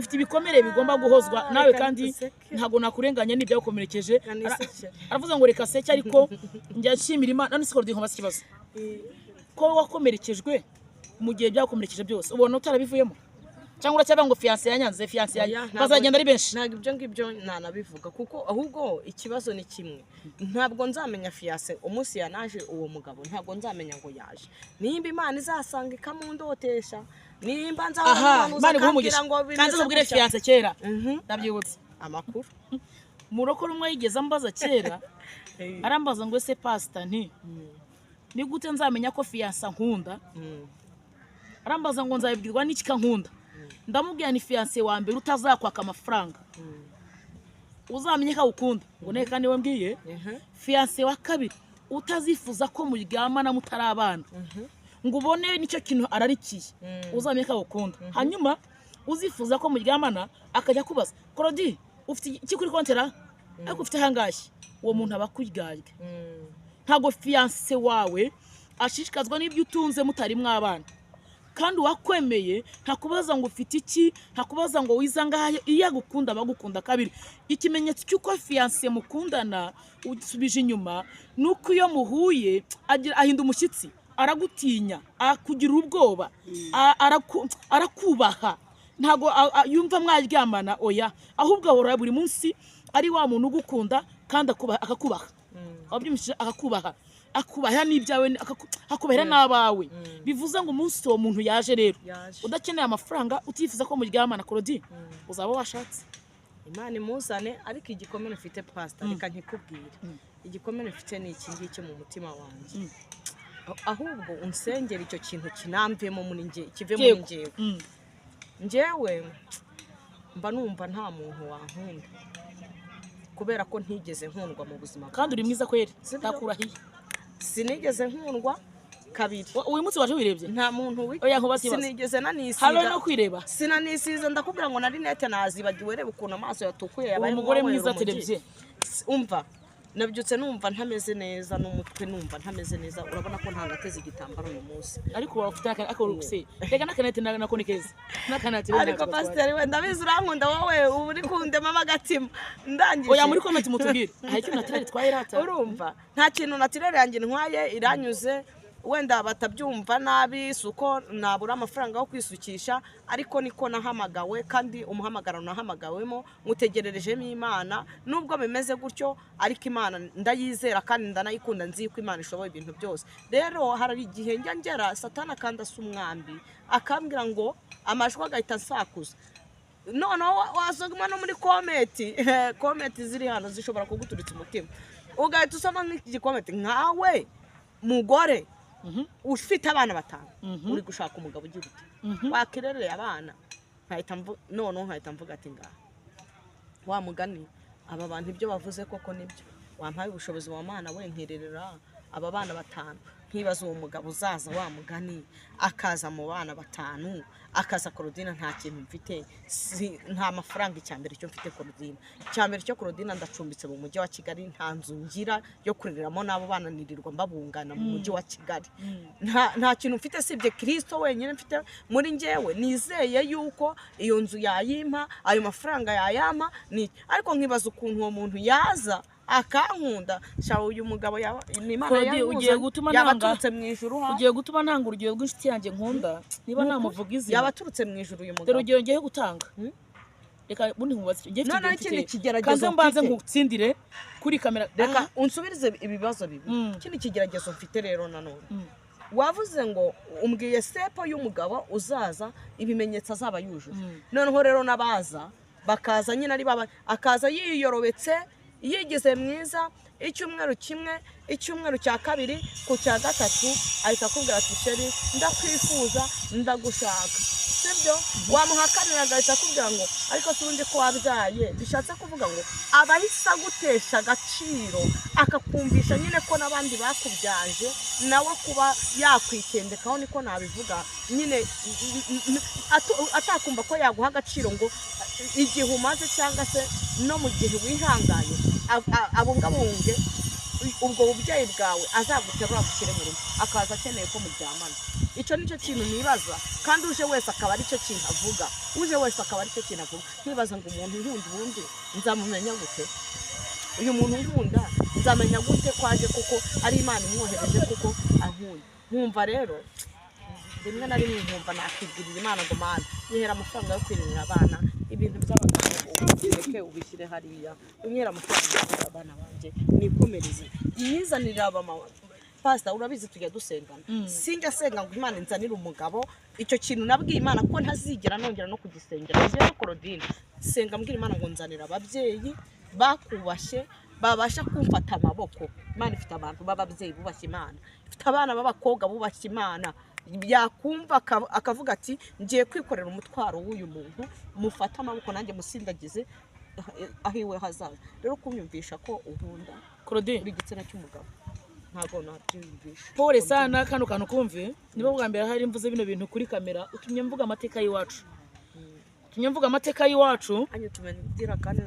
ufite ibikomere bigomba guhozwa nawe kandi ntago nakurenganya n'ibyo ukomerekeje aravuze ngo reka seke ariko njya nshimira Imana none sikoro dinko basikibazo ko wakomerekejwe mu gihe byakomerekeje byose ubona utarabivuyemo cyangwa uracyaba ngo fiancé yanyanze fiancé bazagenda ari benshi ntago ibyo ngibyo nanabivuga kuko ahubwo ikibazo ni kimwe ntabwo nzamenya fiancé umunsi yanaje uwo mugabo ntabwo nzamenya ngo yaje nimba Imana izasanga ikamundotesha nimba nzamuza kugira ngo kanze kubwire fiancé kera ndabyibutse amakuru murokora umwe yigeze ambaza kera arambaza ngo ese pastor nti ni gute nzamenya ko fiancé nkunda arambaza ngo nzabibwirwa n'iki kankunda ndamubwira ni fiancé wa mbere utazakwaka amafaranga uzamenye ko ukunda ngo ne kandi we mbwiye fiancé wa kabiri utazifuza ko muryamana mutarabana ngo ubone nicyo kintu ararikiye uzamenye ko ukunda hanyuma uzifuza ko muryamana akajya kubaza Claudie ufite iki kuri kontera ariko ufite hangashi uwo muntu abakuryaye ntago fiancé wawe ashishikazwa n'ibyo utunze mutari mwabana kandi wakwemeye ntakubaza ngo ufite iki ntakubaza ngo wizangaye iya gukunda bagukunda kabiri ikimenyetso cyuko fiancé mukundana usubije inyuma nuko iyo muhuye ahinda umushyitsi aragutinya akugira ubwoba arakubaha ntago yumva mwaryamana oya ahubwo ahora buri munsi ari wa muntu ugukunda kandi akakubaha abyimishije akubaha n'ibyawe akubahera n'abawe bivuze ngo umunsi uwo muntu yaje rero udakeneye amafaranga utifuza ko muryamana Claudie uzaba washatse Imana imuzane ariko igikomere mfite pastor reka nkikubwire igikomere mfite ni iki ngiki mu mutima wanjye ahubwo unsengera icyo kintu kinamvemo muri nge kive muri njyewe mba numva nta muntu wankunda kubera ko ntigeze nkundwa mu buzima kandi uri mwiza kweri ndakurahiye sinigeze nkundwa kabiri uyu munsi waje wirebye nta muntu sinigeze nanisiga halo no kwireba sinanisize ndakubwira ngo nari nete nazibagiwe reba ukuntu amaso yatukuye yabaye umugore mwiza televiziyo umva nabyutse numva ntameze neza n'umutwe numva ntameze neza urabona ko nta nateze igitambaro uyu munsi ariko ufite akorukse rega nakanete nakonikeza nakanate ariko pastor wenda bizi urankunda wowe uri kundema magatima ndangije oya muri comment mutubwire hari ikintu natirere twayirata urumva nta kintu natirere yanjye ntwaye iranyuze wenda batabyumva nabi suko nabura amafaranga yo kwisukisha ariko niko nahamagawe kandi umuhamagaro nahamagawemo mutegererejemo Imana nubwo bimeze gutyo ariko Imana ndayizera kandi ndanayikunda nzi ko Imana ishoboye ibintu byose rero hari igihe ngera Satana kandi asumwambi akambwira ngo amashwa agahita nsakuza none wasoguma no muri comment ziri hano zishobora kuguturitsa umutima ugahita usoma nk'iki comment nkawe mugore ufite abana batanu uri gushaka umugabo ugira uti wakirereye abana nkahita mvuga ati ngaha wa mugani aba bantu ibyo bavuze koko nibyo wampaye ubushobozi wa Mana we nkererera aba bana batanu nkibaza uwo mugabo uzaza wa mugani akaza mu bana batanu akaza Claudine nta kintu mfite nta mafaranga icyambere cyo mfite Claudine icyambere cyo Claudine ndacumbitse mu mujyi wa Kigali nta nzu ngira yo kureramo nabo bananirirwa mbabungana mu mujyi wa Kigali nta kintu mfite sibye Kristo wenyine mfite muri njyewe nizeye yuko iyo nzu yayimpa ayo mafaranga yayama ni ariko nkibaza ukuntu uwo muntu yaza akankunda shawo uyu mugabo ni Imana yabaturutse mu ijuru ugiye gutuma ntanga urugero rw'inshuti yanjye nkunda niba namuvuga izina yabaturutse mu ijuru uyu mugabo urugero ngiye gutanga reka bundi nkubaze ngiye none ikindi kigeragezo kandi mbanze ngutsindire kuri kamera reka unsubirize ibibazo bibi ikindi kigeragezo mfite rero nanone wavuze ngo umbwiye sepo y'umugabo uzaza ibimenyetso azaba yujuje noneho rero nabaza bakaza nyine ari baba akaza yiyorobetse yigize mwiza icyumweru kimwe icyumweru cya kabiri ku cya gatatu ahita akubwira ati sheri ndakwifuza ndagushaka sibyo wamuhakanira agahita akubwira ngo ariko tundi ko wabyaye bishatse kuvuga ngo abahisa gutesha agaciro akakumvisha nyine ko n'abandi bakubyaje nawe kuba yakwitendekaho niko nabivuga nyine atakumva ko yaguha agaciro ngo igihe umaze cyangwa se no mu gihe wihanganye abungabunge ubwo bubyeyi bwawe azaguterura agushyire mu rugo akaza akeneye ko muryamana. Icyo nicyo kintu nibaza, kandi uje wese akaba aricyo kintu avuga, nkibaza ngo umuntu nkunda ubundi nzamumenya gute? Uyu muntu nkunda nzamenya gute ko aje kuko ari Imana imwohereje kuko ankunda? Nkumva rero rimwe na rimwe nkumva nakibwirira Imana ngo Mana yihera amafaranga yo kwirira abana, ibintu by'abagabo ubireke ubishyire hariya, unyera amafaranga y'abana banje nikomereze, yizanira abamama. Pastor urabizi tujya dusengana, sinjya senga ngo Imana inzanire umugabo. Icyo kintu nabwiye Imana ko ntazigera nongera no kugisengera. Ngiye no Claudine senga mbwira Imana ngo nzanira ababyeyi bakubashye babasha kumfata amaboko. Imana ifite abantu b'ababyeyi bubashye Imana, ifite abana b'abakobwa bubashye Imana, yakumva akavuga ati ngiye kwikorera umutwaro w'uyu muntu, mufata amaboko nanjye musindagize ahiwe hazaza. Rero kunyumvisha ko unkunda Claudine uri igitsina cy'umugabo ntabwo nabyumvisha. Pole sana kano kantu kumve, nibo bwa mbere hari mvuze bino bintu kuri kamera, utumye mvuga amateka y'iwacu. Anyo tumengira kandi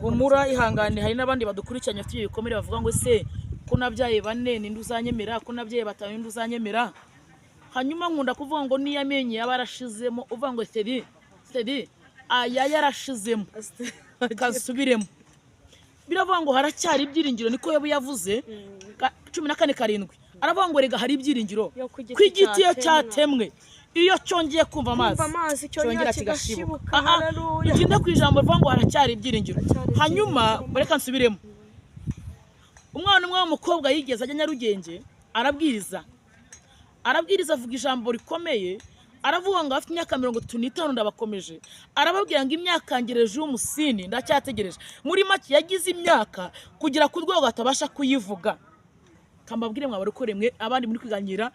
humura ihangane, hari n'abandi badukurikiranye afite ibikomere bavuga ngo se ko nabyaye 4 ninde uzanyemera, ko nabyaye 5 ninde uzanyemera. Hanyuma nkunda kuvuga ngo niyamenye yabarashizemo, uvuga ngo sedi aya yarashizemo kasubiremo. Biravuga ngo haracyari ibyiringiro, niko Yobu yavuze 14:7. Aravuga ngo rega hari ibyiringiro kw'igiti cyatemwe iyo cyongeye kumva amazi cyongera kigashibuka. Iginde ku ijambo rivuga ngo haracyari ibyiringiro. Hanyuma bareka nsubiremo. Umwana umwe w'umukobwa yigeze ajya Nyarugenge arabwiriza avuga ijambo rikomeye, aravuga ngo afite imyaka 35 ndabakomeje, arababwira ngo imyaka ngereje umusini ndacyategereje. Muri make yagize imyaka kugira ku rwego atabasha kuyivuga. Kambabwire mwabari ko remwe abandi muri kwiganira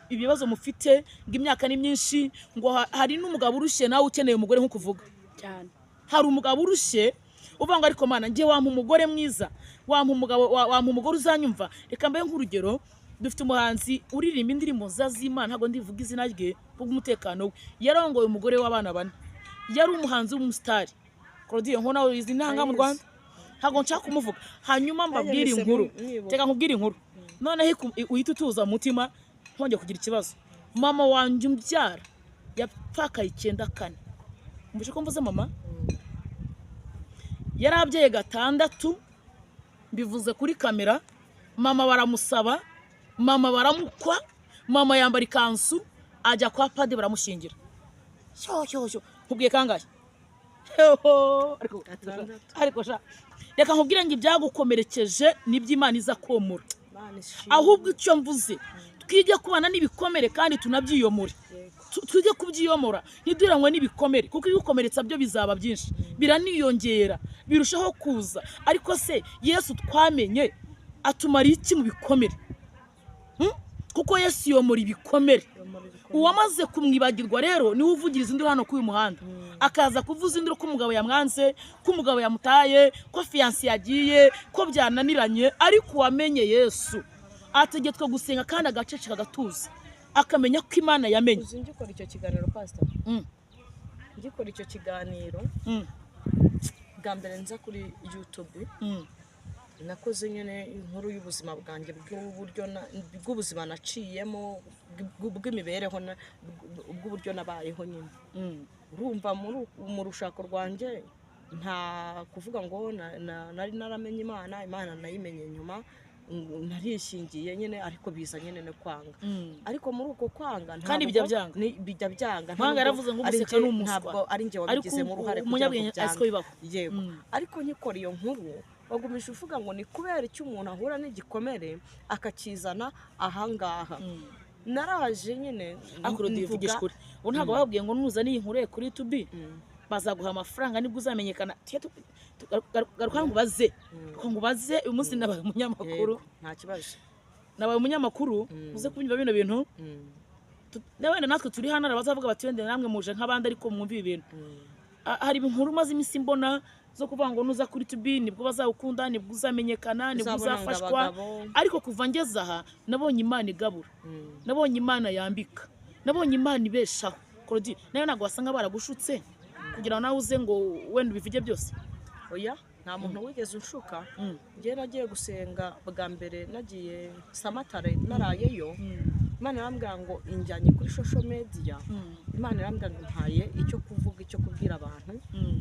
ibibazo mufite, ngo imyaka ni myinshi, ngo hari n'umugabo urushye nawe ukeneye umugore nko kuvuga cyane. Hari umugabo urushye uvuga ngo ariko Mana ngiye wampa umugore mwiza, wampa umugabo, wampa umugore uzanyumva. Reka mbaye nk'urugero, dufite umuhanzi uririmba indirimbo z'Imana, ntago ndivuga izina rye bw'umutekano we, yarongoye umugore w'abana 4. Yari umuhanzi w'umustar Claudine, nko nawe izi ntanga mu Rwanda, ntago nshaka kumuvuga. Hanyuma mbabwira inkuru, teka nkubwira inkuru noneho uhita utuza mutima nkongeye kugira ikibazo. Mama wanje umbyara yapfakaye 9 mbuje ko mvuze mama yarabyaye 6, mbivuze kuri kamera. Mama baramusaba, mama baramukwa, mama yambara ikansu ajya kwa padi baramushingira. Cyo nkubwiye kangahe? Ariko sha reka nkubwire ngo ibyagukomerekeje n'iby'Imana iza komora. Ahubwo icyo mvuze twige kubana n'ibikomere kandi tunabyiyomore. Twige kubyiyomora ntiduranywe n'ibikomere, kuko ibikomeretsa byo bizaba byinshi, biraniyongera, birushaho kuza. Ariko se Yesu twamenye atumara iki mu bikomere? Kuko Yesu yomora ibikomere. Uwamaze kumwibagirwa rero niwe uvugiriza induru hano kuri uyu muhanda, akaza kuvuza induru ko umugabo yamwanze, ko umugabo yamutaye, ko fiancé yagiye, ko byananiranye. Ariko wamenye Yesu ategetswe gusenga kandi agaceceka gatuza, akamenya ko Imana yamenye. Ngikora icyo kiganiro Pastor, ngikora icyo kiganiro bwa mbere nza kuri YouTube, nakoze nyene inkuru y'ubuzima bwanjye bw'ubuzima naciyemo, bw'imibereho bw'uburyo nabayeho nyine. Urumva mu rushako rwanjye nta kuvuga ngo nari naramenye Imana nayimenye nyuma, narishingiye nyine, ariko biza nyine no kwanga. Ariko muri uko kwanga kandi bijya byanga Mwanga yaravuze ngo umuseka n'umuswa, ntabwo ari njye wabigize mu ruhare kugira ngo byanga. Yego, ariko nkikora iyo nkuru wagumisha uvuga ngo ni kubera icyo umuntu ahura n'igikomere akakizana ahangaha. Naraje nyine mvuga ubu ntabwo babwiye ngo nuzaniye inkuru kuri YouTube bazaguha amafaranga nibwo uzamenyekana. Garuka ngo baze uyu munsi nabaye umunyamakuru. Nta kibazo, nabaye umunyamakuru uze kubyumva bino bintu. Wenda natwe turi hano abazavuga bati wenda namwe muje nk'abandi, ariko mwumva ibi bintu. Hari inkuru maze iminsi mbona zo kuvuga ngo nuza kuri YouTube nibwo bazawukunda, nibwo uzamenyekana, nibwo uzafashwa. Ariko kuva ngeze aha nabonye Imana igabura, nabonye Imana yambika, nabonye Imana ibeshaho. Claudine nayo ntabwo wasanga baragushutse kugira ngo nawe uze ngo wenda ubivuge byose. Oya, nta muntu wigeze unshuka. Njye nagiye gusenga bwa mbere nagiye Samatare narayeyo, Imana irambwira ngo injyanye kuri social media, Imana irambwira ngo ntaye icyo kuvuga icyo kubwira abantu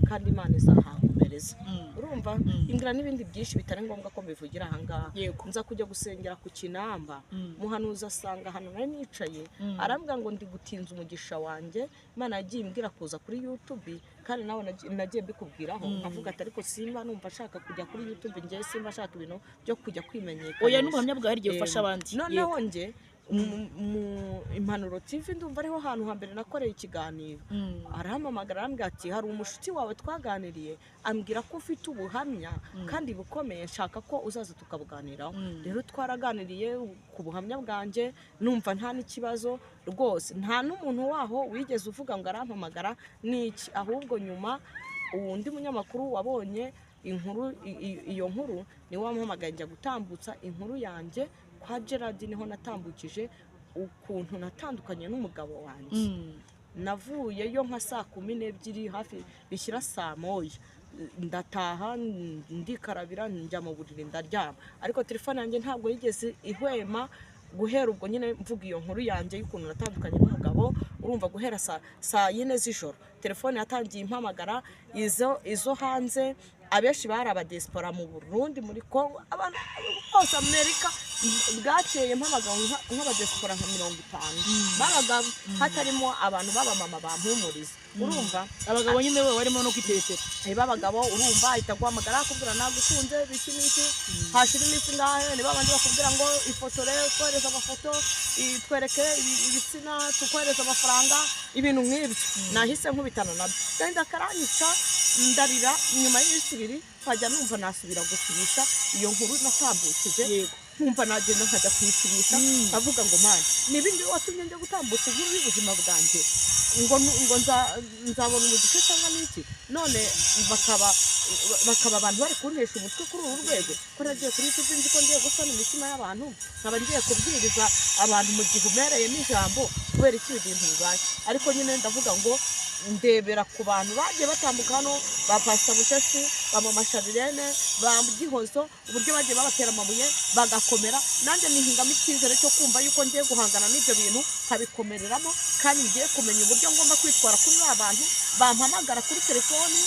kandi Imana izahankomereza. Urumva imbwira n'ibindi byinshi bitari ngombwa ko mbivugira aha ngaha. Nza kujya gusengera ku Kinamba, muhanuzi asanga hano nari nicaye, arambwira ngo ndi gutinza umugisha wanjye. Imana yagiye imbwira kuza kuri YouTube, kandi nawe nagiye mbikubwiraho avuga ati ariko simba numva ashaka kujya kuri YouTube, njye simba ashaka ibintu byo kujya kwimenyekanisha. Oya n'ubuhamya bwawe rigiye ufasha abandi. Noneho njye Impanuro TV ndumva ariho hantu hambere nakoreye ikiganiro. Arahamamagara arambwira ati hari umushuti wawe twaganiriye ambwira ko ufite ubuhamya kandi bukomeye, nshaka ko uzaza tukabuganiraho. Rero twaraganiriye ku buhamya bwanjye, numva nta n'ikibazo rwose, nta n'umuntu waho wigeze uvuga ngo arampamagara n'iki. Ahubwo nyuma undi munyamakuru wabonye inkuru, iyo nkuru niwe wampamagaye njya gutambutsa inkuru yanjye kwa Gerard, niho natambukije ukuntu natandukanye n'umugabo wanjye. Navuyeyo nka saa 12 hafi bishyira saa 1, ndataha ndikarabira njya mu buriri ndaryama, ariko telefone yanjye ntabwo yigeze ihwema guhera ubwo nyine mvuga iyo nkuru yanjye y'ukuntu natandukanye n'umugabo. Urumva guhera saa 4 z'ijoro telefone yatangiye impamagara, izo hanze abenshi bari abadiaspora mu Burundi, muri Kongo, abantu bose Amerika, bwakeye mpamagara nk'abadiaspora nka 50 babaga hatarimo abantu b'abamama bampumuriza. Urumva abagabo nyine bo barimo no kwiteretera, babagabo urumva ahita guhamagara akubwira nagukunze biki n'iki, hashira iminsi ngahe ni babandi bakubwira ngo ifotore, twohereza amafoto, twereke ibitsina, tukwereza amafaranga, ibintu nk'ibyo. Nahise nkubitana nabyo kandi akaranyica, ndarira. Nyuma y'ibisi 2 nkajya numva nasubira gusubisha iyo nkuru natambukije, nkumva nagenda nkajya kuyisubisha, avuga ngo mani nibindi watumye njya gutambutsa inkuru y'ubuzima bwanjye, ngo nzabona umugisha cyangwa n'iki. None bakaba abantu bari kuntesha umutwe kuri uru rwego, ko nagiye kuri YouTube nzi ko ngiye gusana imitima y'abantu, nkaba ngiye kubwiriza abantu mu gihe umereyemo ijambo, kubera iki ibintu bibaye. Ariko nyine ndavuga ngo ndebera ku bantu bagiye batambuka hano, ba Pastor Mutesi, ba Mama Sharirene, ba Gihozo, uburyo bagiye babatera amabuye bagakomera. Nanjye nihingamo icyizere cyo kumva yuko ngiye guhangana n'ibyo bintu, nkabikomereramo, kandi ngiye kumenya uburyo ngomba kwitwara kuri abantu bampamagara kuri telefoni,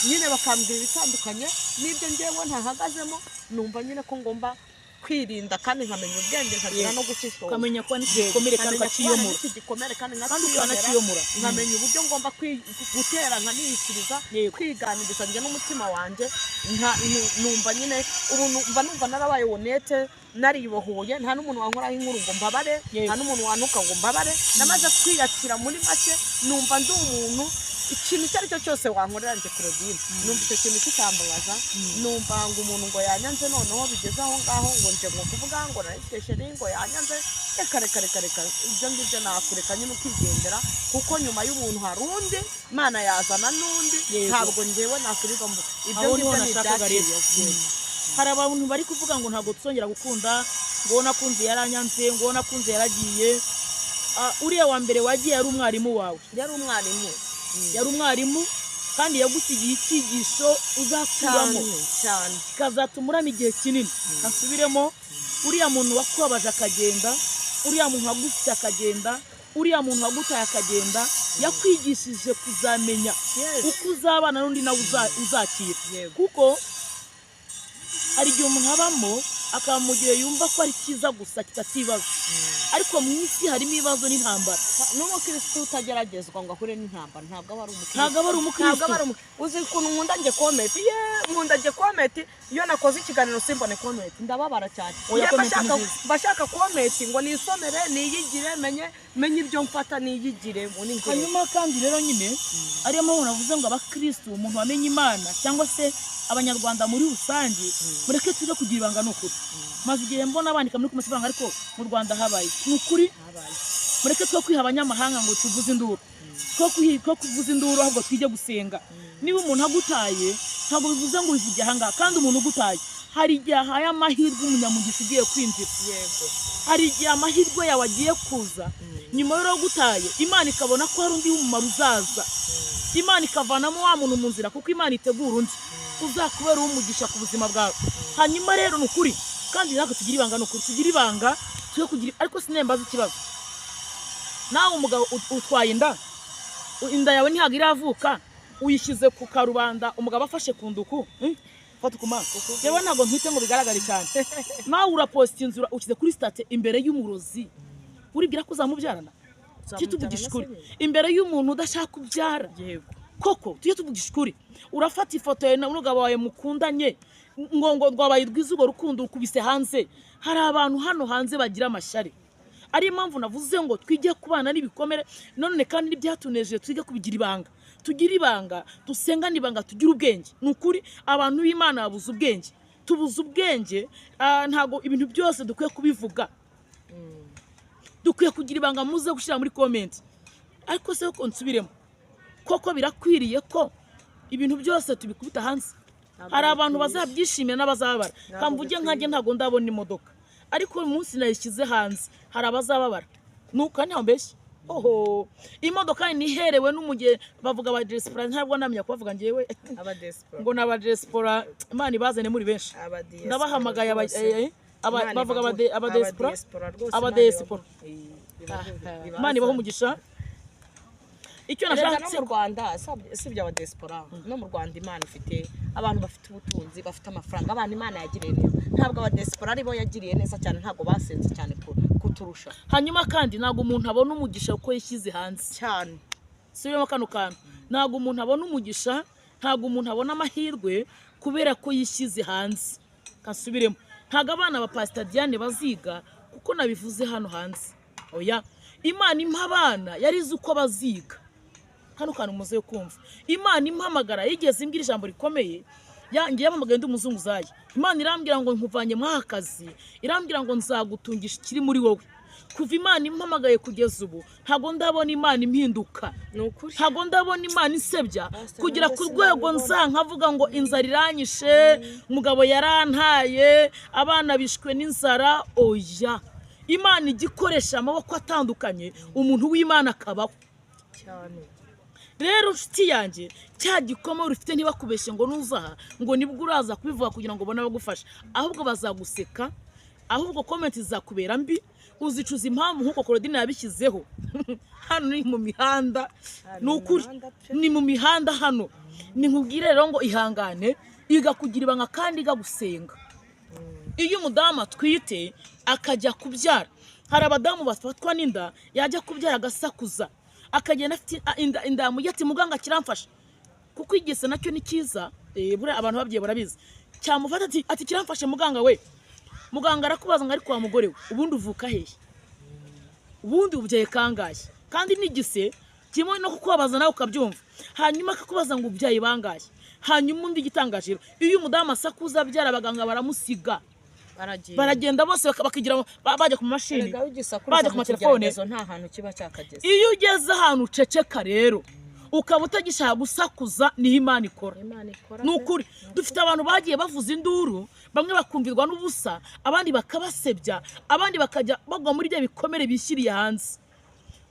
nyine bakambwira ibitandukanye n'ibyo ngewe ntahagazemo. Numva nyine ko ngomba kwirinda kandi nkamenya ubwenge, nkagira no gushishoza, kamenya ko n'igikomere kandi ukakiyomora, kandi ukanakiyomora, nkamenya uburyo ngomba gutera nkaniyishyiriza, kwiganiriza njye n'umutima wanjye. Numva nyine ubu numva narabaye wonete, naribohoye, nta n'umuntu wankoraho inkuru ngo mbabare, nta n'umuntu wanuka ngo mbabare. Namaze kwiyakira muri make, numva ndi umuntu ikintu icyo ari cyo cyose wankorera njye Claudine, numva icyo kintu kitambabaza. Numva ngo umuntu ngo yanyanze, noneho bigeze aho ngaho ngo nje ngo kuvuga ngo narikeshere ngo yanyanze. Reka ibyo ngibyo nakureka nyine ukigendera, kuko nyuma y'umuntu hari undi, Imana yazana n'undi. Ntabwo njyewe nakuriva ngo ibyo ngibyo ni ibyakiriye. Hari abantu bari kuvuga ngo ntabwo tuzongera gukunda, ngo nakunze yaranyanze, ngo nakunze yaragiye. Uriya wa mbere wagiye yari umwarimu wawe, yari umwarimu kandi yagusigiye icyigisho uzakuramo cyane, kikazatuma urama igihe kinini. Kasubiremo, uriya muntu wakubabaje akagenda, uriya muntu wagufite akagenda, uriya muntu wagutaye akagenda, yakwigishije kuzamenya uko uzabana n'undi nawe uzakira. Kuko hari igihe umuntu abamo akaba mu gihe yumva ko ari cyiza gusa kitatibazo, ariko mu isi harimo ibibazo n'intambara. N'umukristo utageragezwa ngo ahure n'intambara ntabwo aba ari umukristo. Uzi ukuntu nkunda njye komenti, nkunda njye komenti. Iyo nakoze ikiganiro simbone komenti ndababara cyane. Bashaka komenti ngo nisomere, niyigire, menye ibyo mfata, niyigire. Hanyuma kandi rero nyine ariyo mpamvu navuze ngo abakristo, umuntu wamenye Imana cyangwa se abanyarwanda muri rusange, mureke tujye kugira ibanga n'ukuri. Maze igihe mbona abandika muri kumusibanga, ariko mu Rwanda habaye n'ukuri. Mureke twe kwiha abanyamahanga ngo tuvuze induru, twe kuvuza induru, ahubwo twige gusenga. Niba umuntu agutaye ntabwo bivuze ngo bivuge ahanga, kandi umuntu ugutaye hari igihe ahaye amahirwe umunyamugisha ugiye kwinjira. Hari igihe amahirwe yawe agiye kuza, nyuma yo gutaye Imana ikabona ko hari undi w'umumaro uzaza, Imana ikavanamo wa muntu mu nzira, kuko Imana itegura undi. uzakubera umugisha ku buzima bwawe. Hanyuma rero nukuri kandi nako tugira ibanga, nukuri tugira ibanga cyo kugira, ariko sinembaza ikibazo. Nawe umugabo utwaye inda yawe ntihaga iravuka, uyishyize ku karubanda, umugabo afashe ku nduku, fata ku maso. Yewe ntago ntwite ngo bigaragare cyane. Nawe uraposta inzura ukize kuri state imbere y'umurozi, uribwira ko uzamubyarana. Kituvugisha ukuri imbere y'umuntu udashaka kubyara. Yego koko tuye tuvugisha ukuri, urafata ifoto yawe n'umugabo wawe mukundanye ngo rwabaye rwiza urwo rukundo ukubise hanze. Hari abantu hano hanze bagira amashyari, ari impamvu navuze ngo twige kubana n'ibikomere. None kandi n'ibyatuneje twige kubigira ibanga, tugira ibanga, dusenga n'ibanga, tugira ubwenge. Nukuri abantu b'Imana babuze ubwenge, tubuze ubwenge. Ntago ibintu byose dukwiye kubivuga, dukwiye kugira ibanga. Muze gushira muri comment, ariko se ko nsubiremo, koko birakwiriye ko ibintu byose tubikubita hanze? Hari abantu bazabyishimira n'abazababara. Kamvuge nkaje ntago ndabona imodoka, ariko uyu munsi nayishyize hanze, hari abazababara. Nuko ntaho mbeshye. Oho, imodoka ni herewe n'umuge bavuga aba diaspora, ntabwo namenya kubavuga ngewe aba diaspora, ngo n'aba diaspora Imana ibazane muri benshi. Ndabahamagaye bavuga aba diaspora Imana ibaho umugisha. Icyo nashaka mu Rwanda sibyo aba diaspora, no mu Rwanda Imana ifite abantu bafite ubutunzi, bafite amafaranga, abantu Imana yagiriye neza. Ntabwo aba diaspora aribo yagiriye neza cyane, ntabwo basenze cyane kuturusha. Hanyuma kandi ntabwo umuntu abona umugisha uko yishyize hanze cyane. Sibyo kano kantu, ntabwo umuntu abona umugisha, ntabwo umuntu abona amahirwe kubera ko yishyize hanze. Kasubiremo, ntabwo abana ba Pastor Diane baziga kuko nabivuze hano hanze. Oya, Imana impa abana yarize uko baziga. Hano kantu muze kumva, Imana impamagara yigeze imbwira ijambo rikomeye. Ngiye yamamagaye ndi umuzunguzayi. Imana irambwira ngo nkuvanye mwakazi, irambwira ngo nzagutungisha kiri muri wowe. Kuva Imana impamagaye kugeza ubu ntago ndabona Imana impinduka. Ntago ndabona Imana isebya kugira ku rwego nkavuga ngo inzara iranyishe, umugabo yarantaye, abana bishwe n'inzara. Oya, Imana igikoresha amaboko atandukanye, umuntu w'Imana akabaho cyane. Rero nshuti yanjye, cya gikoma urufite ntibakubeshe ngo nuzaha ngo nibwo uraza kubivuga kugira ngo ubone abagufasha, ahubwo bazaguseka, ahubwo comment izakubera mbi, uzicuza impamvu nkuko Claudine yabishyizeho. Hano ni mu mihanda, nukuri ni mu mihanda hano. Ni nkubwire rero ngo ihangane, igakugira ibanga kandi igagusenga. Iyo umudamu atwite akajya kubyara, hari abadamu bafatwa n'inda, yajya kubyara agasakuza, akagenda afite inda yamugati muganga kiramfasha, kuko igese nacyo ni cyiza. Bure abantu babyiye barabizi, cyamufata ati kiramfashe muganga we. Muganga arakubaza ngo ari kwa mugore we, ubundi uvuka hehe, ubundi ubyaye kangaye, kandi nigise kimwe no kukubaza nawe ukabyumva. Hanyuma akakubaza ngo ubyaye bangaye. Hanyuma undi gitangaje, iyo umudamu asakuza abyara abaganga baramusiga, baragenda bose bakigira bajya ku mashini, bajya ku telefone, nta hantu kiba cyakageze. Iyo ugeze ahantu uceceka rero ukaba utagishaka gusakuza, niho Imana ikora. Nukuri dufite abantu bagiye bavuza induru, bamwe bakumvirwa n'ubusa, abandi bakabasebya, abandi bakajya bagwa muri bya bikomere bishyiriye hanze.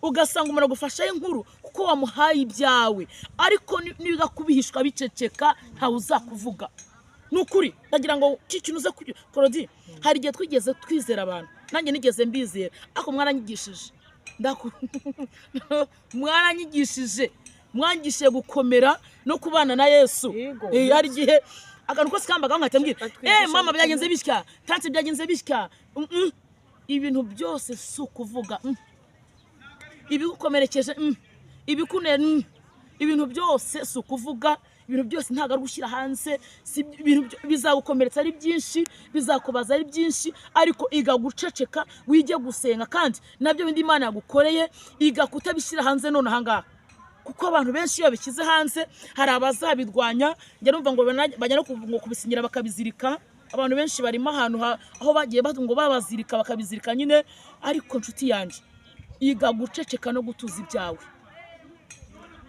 Ugasanga umuntu agufashaye inkuru kuko wamuhaye ibyawe, ariko nibiga kubihishwa biceceka ntawe uzakuvuga. Nukuri ndagira ngo kikintu uze Claudine, hari igihe twigeze twizera abantu, nanjye nigeze mbizera, ako mwaranyigishije, mwaranyigishije, mwangishije gukomera no kubana na Yesu. Hari igihe akantu kose kambaga nkatembwira, mama byagenze bishya, tante byagenze bishya. Ibintu byose sukuvuga, ibigukomerekeje, ibikunera, ibintu byose sukuvuga. Ibintu byose ntago ari gushyira hanze, ibintu bizagukomeretsa ari byinshi, bizakubaza ari byinshi, ariko igaguceceka wige gusenga. Kandi nabyo bindi Imana yagukoreye igakutabishyira hanze none ahangaha, kuko abantu benshi iyo bishyize hanze hari abazabirwanya. Njye numva ngo bajya no kubisinyira bakabizirika. Abantu benshi barimo ahantu aho bagiye ngo babazirika bakabizirika nyine. Ariko nshuti yanjye, igaguceceka no gutuza ibyawe,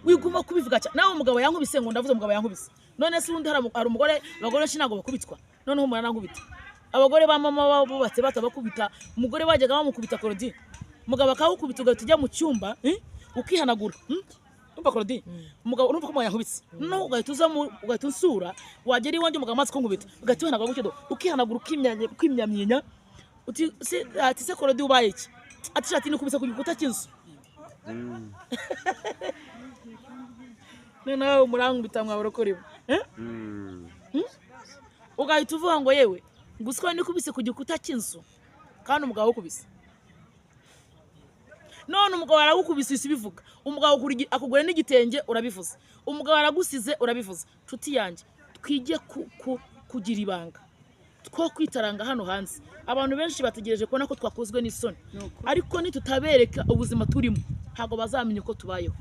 wiguma kubivuga cyane. Nawe umugabo yankubise ngo ndavuze umugabo yankubise, none se undi hari umugore, abagore shinago bakubitwa, none umwana nkubita. Abagore ba mama bubatse batabakubita, umugore bajyaga bamukubita Claudine, umugabo akawukubita ugahita ujya mu cyumba ukihanagura. umva Claudine umugabo urumva ko mwayankubitse no ugahita ugahita unsura wagera iwanjye umugabo amaze kunkubita ugahita uhanagura gutyo ukihanagura ukimyamyinya uti se Claudine ubaye iki ati shati nikubise ku gikuta cy'inzu nawe umurangubita mwabarokore ugahita uvuga ngo yewe nguswa nikubise ku gikuta cy'inzu kandi umugabo ukubise none umugabo aragukubise isi bivuga umugabo akugura n'igitenge urabivuze umugabo aragusize urabivuze nshuti yanjye twige kugira ibanga two kwitaranga hano hanze abantu benshi bategereje kubona ko twakozwe n'isoni ariko nitutabereka ubuzima turimo ntago bazamenya uko tubayeho.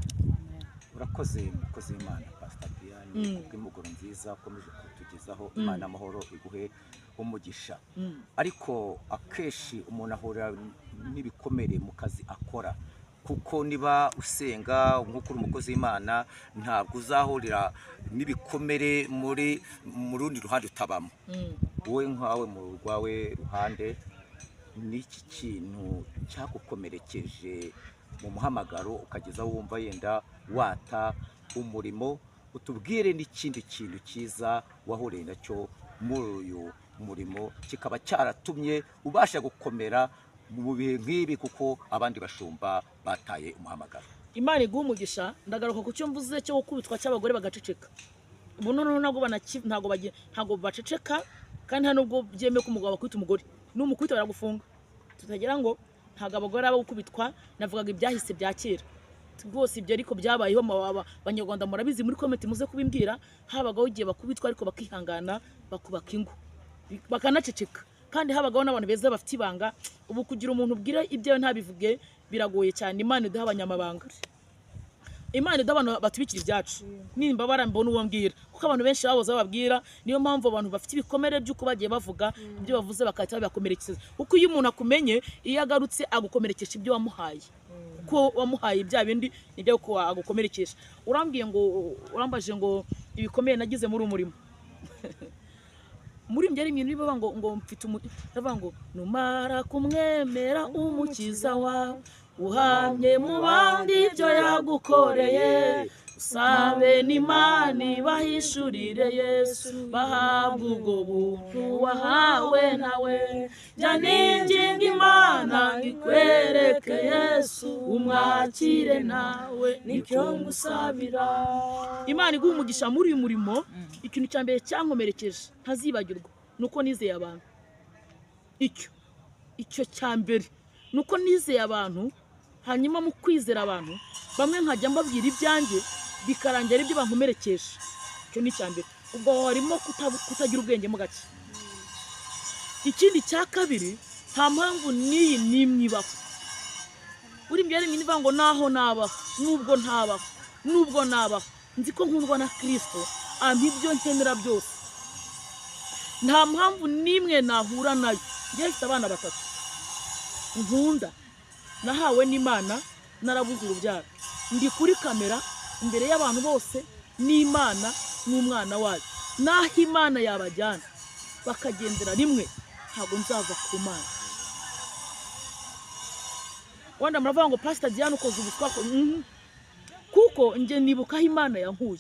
urakoze Imana Pastor Diane bw'imugoro nziza ukomeje kutugezaho Imana amahoro iguhe umugisha ariko akeshi umuntu ahura n'ibikomere mu kazi akora kuko niba usenga nk'uko uri umukozi w'Imana ntabwo uzahurira n'ibikomere mu rundi ruhande utabamo wowe nkawe mu rwawe ruhande n'iki kintu cyagukomerekeje mu muhamagaro ukageza wumva yenda wata umurimo utubwire n'ikindi kintu cyiza wahuriye nacyo muri uyu murimo kikaba cyaratumye ubasha gukomera mu bihe nk'ibi kuko abandi bashumba bataye umuhamagaro. Imana iguha umugisha ndagaruka ku cyo mvuze cyo gukubitwa cy'abagore bagaceceka ubu noneho ntago baceceka kandi nubwo byemeye ko umugabo bakwita umugore n'umukubita baragufunga tutagira ngo ntago abagore aba gukubitwa navugaga ibyahise bya kera rwose ibyo ariko byabayeho abanyarwanda murabizi muri komite muze kubimbwira habagaho igihe bakubitwa ariko bakihangana bakubaka ingo bakanaceceka kandi habagaho n'abantu beza bafite ibanga ubu kugira umuntu ubwira ibyo ntabivuge biragoye cyane. Imana iduha abanyamabanga Imana iduha abantu batubikira ibyacu nimba barambona uwo mbwira kuko abantu benshi baboza bababwira niyo mpamvu abantu bafite ibikomere by'uko bagiye bavuga ibyo bavuze bakahita babakomerekeza kuko iyo umuntu akumenye iyo agarutse agukomerekesha ibyo wamuhaye ko wamuhaye bya bindi nibyo ko agukomerekesha urambaje ngo ibikomere nagize muri umurimo muri mbye rimwe niba ngo mfite ndavuga ngo numara kumwemera umukiza wawe uhamye mu bandi ibyo yagukoreye usabe n'Imana bahishurire Yesu bahabwa ubwo buntu wahawe nawe jya ninginga Imana ikwereke Yesu umwakire nawe nicyo ngusabira. Imana iguha umugisha muri uyu murimo ikintu cya mbere cyankomerekeje ntazibagirwa nuko nizeye abantu icyo cya mbere nuko nizeye abantu hanyuma mu kwizera abantu bamwe nkajya mbabwira ibyanjye bikarangira ibyo bankomerekesha icyo ni cya mbere ubwo harimo kutagira ubwenge mu gake. Ikindi cya kabiri nta mpamvu n'iyi nimwibaho uri mbere niba ngo naho nabaho nubwo nabaho nzi ko nkundwa na Kristo ampa ibyo nkenera byose nta mpamvu nimwe nahura nayo njye mfite abana 3 nkunda nahawe n'Imana narabuze urubyaro ndi kuri kamera imbere y'abantu bose n'Imana n'umwana wayo naho Imana yabajyana bakagendera rimwe ntabwo nzava ku Mana. Wanda muravuga ngo Pastor Diane ukoze ubutwa kuko nje nibuka Imana yankuye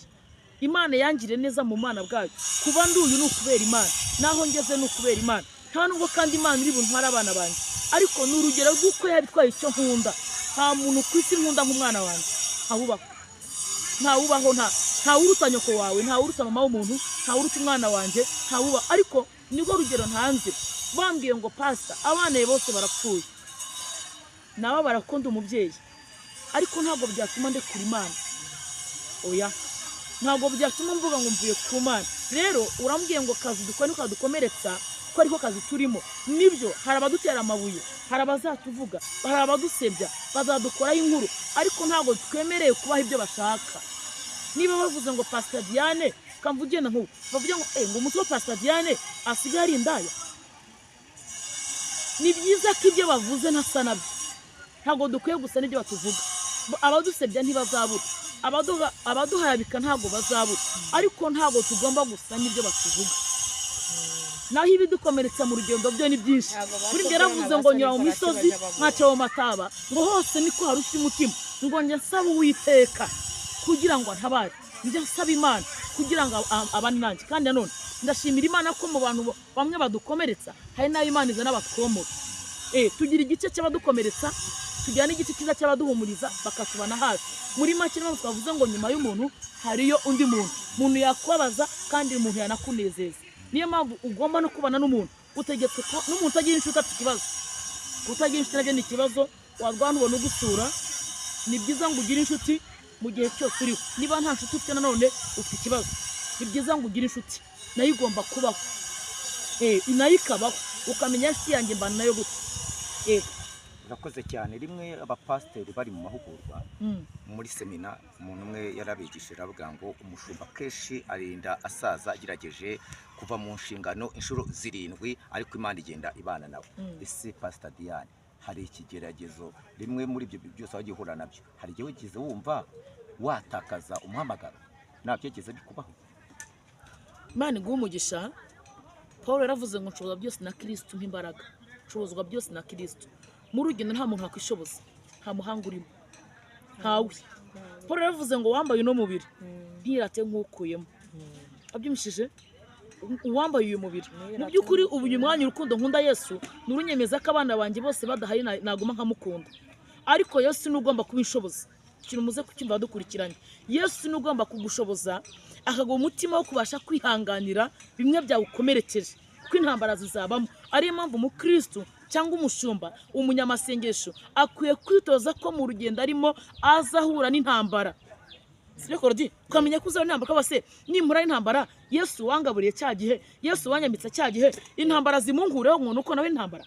Imana yangire neza mu mana bwayo kuba nduyu n'ukubera Imana naho ngeze n'ukubera Imana nta nubwo kandi Imana iri buntwara abana banje ariko n'urugero rw'uko yabitwaye icyo nkunda nta muntu ku isi nkunda nk'umwana wanjye ntawubaho nta uruta nyoko wawe nta uruta mama w'umuntu nta uruta umwana wanjye ntawuba ariko nibwo rugero ntanze bambwiye ngo Pastor abana bose barapfuye nabo barakunda umubyeyi ariko ntabwo byatuma ndekura Imana oya ntabwo byatuma mvuga ngo mvuye ku Mana. Rero urambwiye ngo kazi dukora nikadukomeretsa ko ariko kazi turimo nibyo hari abadutera amabuye hari abazatuvuga hari abadusebya bazadukoraho inkuru ariko ntabwo twemereye kubaho ibyo bashaka. Niba bavuze ngo Pastor Diane kamvugiye na nk'ubu bavuga ngo ngo umutwe wa Pastor Diane asigaye ari indaya ni byiza ko ibyo bavuze ntasa nabyo ntabwo dukwiye gusa n'ibyo batuvuga abadusebya ntibazabura abaduharabika ntabwo bazabura ariko ntabwo tugomba gusa n'ibyo batuvuga. Naho ibidukomeretsa mu rugendo byo ni byinshi kuri ngeravuze ngo nyura mu misozi nkaca mu mataba ngo hose niko harusha umutima ngo njye nsaba Uwiteka kugira ngo antabare, njya nsaba Imana kugira ngo abane nanjye. Kandi nanone ndashimira Imana ko mu bantu bamwe badukomeretsa hari n'abo Imana izana batwomora. Tugira igice cy'abadukomeretsa, tugira n'igice cyiza cy'abaduhumuriza bakatubana hafi. Muri make niyo twavuze ngo nyuma y'umuntu hariyo undi muntu yakubabaza kandi umuntu yanakunezeza. Niyo mpamvu ugomba no kubana n'umuntu utegetswe ko n'umuntu utagira inshuti afite ikibazo. Utagira inshuti nabyo ni ikibazo, warwana ubona ugusura. Ni byiza ngo ugire inshuti mu gihe cyose uriho. Niba nta nshuti ufite nanone ufite ikibazo. Ni byiza ngo ugire inshuti, nayo igomba kubaho, nayo ikabaho, ukamenya inshuti yanjye mbana nayo gute. Urakoze cyane. Rimwe abapasiteri bari mu mahugurwa muri semina, umuntu umwe yarabigishije aravuga ngo umushumba kenshi arinda asaza agerageje kuva mu nshingano inshuro 7 ariko Imana igenda ibana nawe. Ese Pastor Diane, hari ikigeragezo rimwe muri ibyo byose wagihura nabyo, hari igihe wigeze wumva watakaza umuhamagaro? Nabyo kigeze bikubaho? Imana iguha umugisha. Paul yaravuze ngo nshobozwa byose na Kristo nk'imbaraga, nshobozwa byose na Kristo. Mu rugendo nta muntu wakwishoboza, nta muhanga urimo, ntawe. Paul yaravuze ngo wambaye uno mubiri ntirate nk'ukuyemo. Abyumishije uwambaye uyu mubiri. Mu by'ukuri ubu uyu mwanya urukundo nkunda Yesu nurunyemeza ko abana banjye bose badahari naguma nkamukunda. Ariko Yesu n'ugomba kubinshoboza. Ikintu muze kucyumva dukurikiranye. Yesu n'ugomba kugushoboza akaguha umutima wo kubasha kwihanganira bimwe byawukomerekeje, ko intambara zizabamo. Ariyo mpamvu mu Kristo cyangwa umushumba, umunyamasengesho akwiye kwitoza ko mu rugendo arimo azahura n'intambara. Sirekordi ukamenya ko uzaba intambara kabase nimpura intambara. Yesu wangaburiye cya gihe, Yesu wanyambitse cya gihe, intambara zimungureho umuntu uko nawe intambara,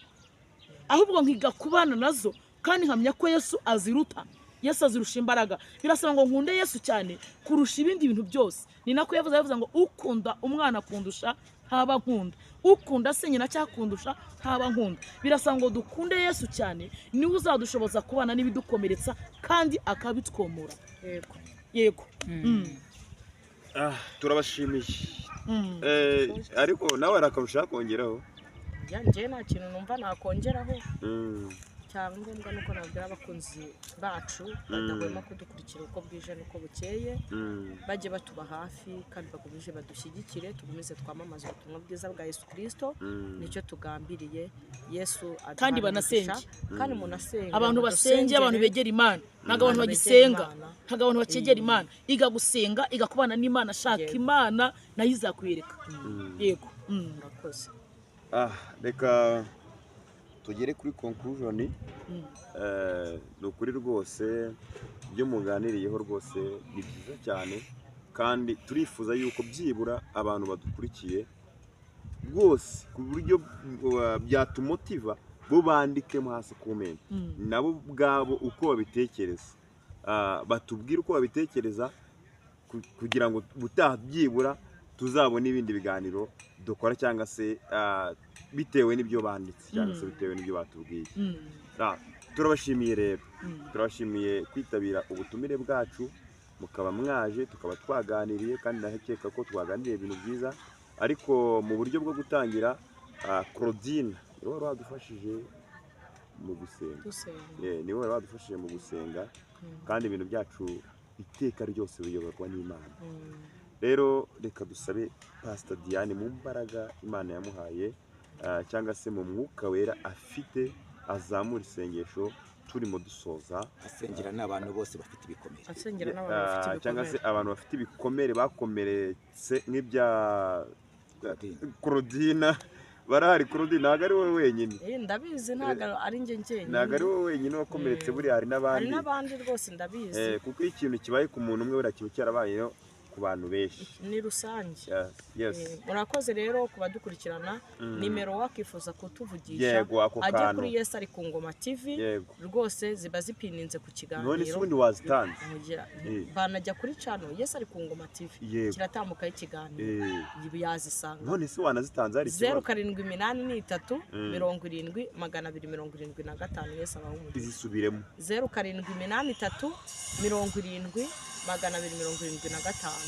ahubwo nkiga kubana nazo kandi nkamenya ko Yesu aziruta. Yesu azirusha imbaraga. Birasaba ngo nkunde Yesu cyane kurusha ibindi bintu byose. Ni nako yavuze ngo ukunda umwana kundusha ntaba nkunda, ukunda se nyina cyakundusha ntaba nkunda. Birasaba ngo dukunde Yesu cyane, niwe uzadushoboza kubana n'ibidukomeretsa kandi akabitwomora. Yego. Turabashimiye. Ariko nawe arakarusha kongeraho. Njye nta kintu numva nakongeraho. Cyangwa ngombwa nuko nabwira abakunzi bacu badahwema kudukurikira uko bwije nuko bukeye, bajye batuba hafi kandi bagumije badushyigikire, tugumeze twamamaza ubutumwa bwiza bwa Yesu Kristo. Nicyo tugambiriye. Yesu kandi banasenge, kandi munasenga. Abantu basenge, abantu begera Imana, ntago abantu bagisenga, ntago abantu bakegera Imana. Iga gusenga, iga kubana n'Imana, shaka Imana nayo izakwereka. Yego. Murakoze. Reka tugere kuri conclusion. Ni ukuri rwose ibyo muganiriyeho rwose ni byiza cyane, kandi turifuza yuko byibura abantu badukurikiye rwose ku buryo byatumotiva bo bandikemo hasi comment nabo ubwabo uko babitekereza, batubwire uko babitekereza kugira ngo butaha byibura tuzabona ibindi biganiro dukora, cyangwa se bitewe n'ibyo banditse cyangwa se bitewe n'ibyo batubwiye. Turabashimiye rero, turabashimiye kwitabira ubutumire bwacu, mukaba mwaje tukaba twaganiriye, kandi ndahekeka ko twaganiriye ibintu byiza. Ariko mu buryo bwo gutangira, Claudine niwe wari wadufashije mu gusenga. Niwe wari wadufashije mu gusenga, kandi ibintu byacu iteka ryose biyoborwa n'Imana. Rero reka dusabe Pastor Diane mu mbaraga Imana yamuhaye, cyangwa se mu mwuka wera afite, azamura isengesho turimo dusoza. Asengera n'abantu bose bafite ibikomere, asengera n'abantu bafite ibikomere, cyangwa se abantu bafite ibikomere bakomeretse nk'ibya Claudine. Barahari Claudine, ntago ari wowe wenyine. Ndabizi, ntago ari njye njyenyine, ntago ari wowe wenyine wakomeretse, buri hari n'abandi rwose ndabizi. Kuko ikintu kibaye ku muntu umwe buriya kiba cyarabayeho ku bantu benshi, ni rusange. Yes. Murakoze rero kubadukurikirana. Nimero wakifuza kutuvugisha, ajye kuri Yesu ari ku Ngoma TV. Rwose ziba zipininze ku kiganiro. None sundi wazitanze banajya kuri channel Yesu ari ku Ngoma TV, kiratambuka ikiganiro yazisanga. None se wanazitanze ari 0783 70 275. Yesu abahumuriza. Izisubiremo 0783 70 275.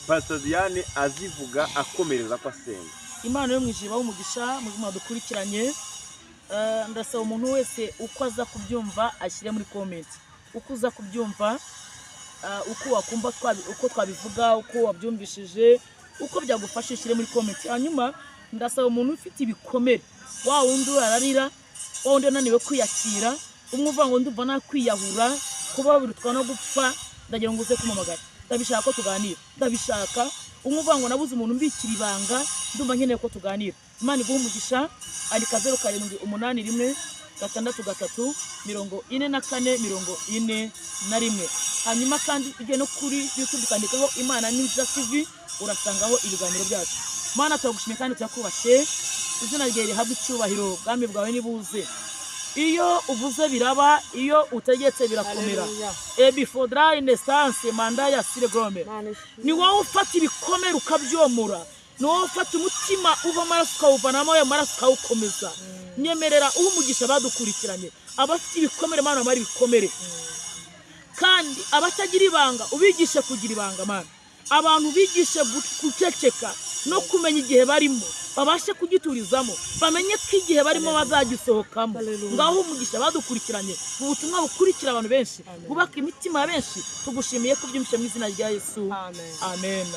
Pastor Diane azivuga akomereza ko asenga. Imana yo mwijima w'umugisha mu dukurikiranye. Ndasaba umuntu wese uko aza kubyumva ashyire muri comment, uko uza kubyumva uko wakumva uko twabivuga, uko wabyumvishije, uko byagufasha ushyire muri comment. Hanyuma ndasaba umuntu ufite ibikomere, wa wundi ararira, wa wundi ananiwe kwiyakira, umwe uvuga ngo ndumva nakwiyahura, kuba birutwa no gupfa, ndagira ngo uze kumamagara. Ndabishaka ko tuganira, ndabishaka. Umwe uvuga ngo nabuze umuntu mbikira ibanga, ndumva nkeneye ko tuganira. Imana iguhe umugisha. Andika 0781 663 44 41. Hanyuma kandi ujye no kuri YouTube ukandikaho Imana ni Nziza TV, urasangaho ibiganiro byacu. Mana turagushimiye kandi turakubashye, izina rye rihabwe icyubahiro, ubwami bwawe nibuze. Iyo uvuze biraba, iyo utegetse birakomera. Before dry instance manda ya siregrome. Ni wowe ufata ibikomere ukabyomora. Ni wowe ufata umutima uva amaraso ukawuvanamo, ayo maraso ukawukomeza. Nyemerera umugisha badukurikiranye, abafite ibikomere Mana bari bikomere, kandi abatagira ibanga ubigishe kugira ibanga Mana. Abantu bigishe guceceka no kumenya igihe barimo, babashe kugiturizamo, bamenye ko igihe barimo bazagisohokamo. Ngaho umugisha badukurikiranye, ubutumwa bukurikira abantu benshi, bubaka imitima ya benshi. Tugushimiye ko byumvise mu izina rya Yesu. Amen.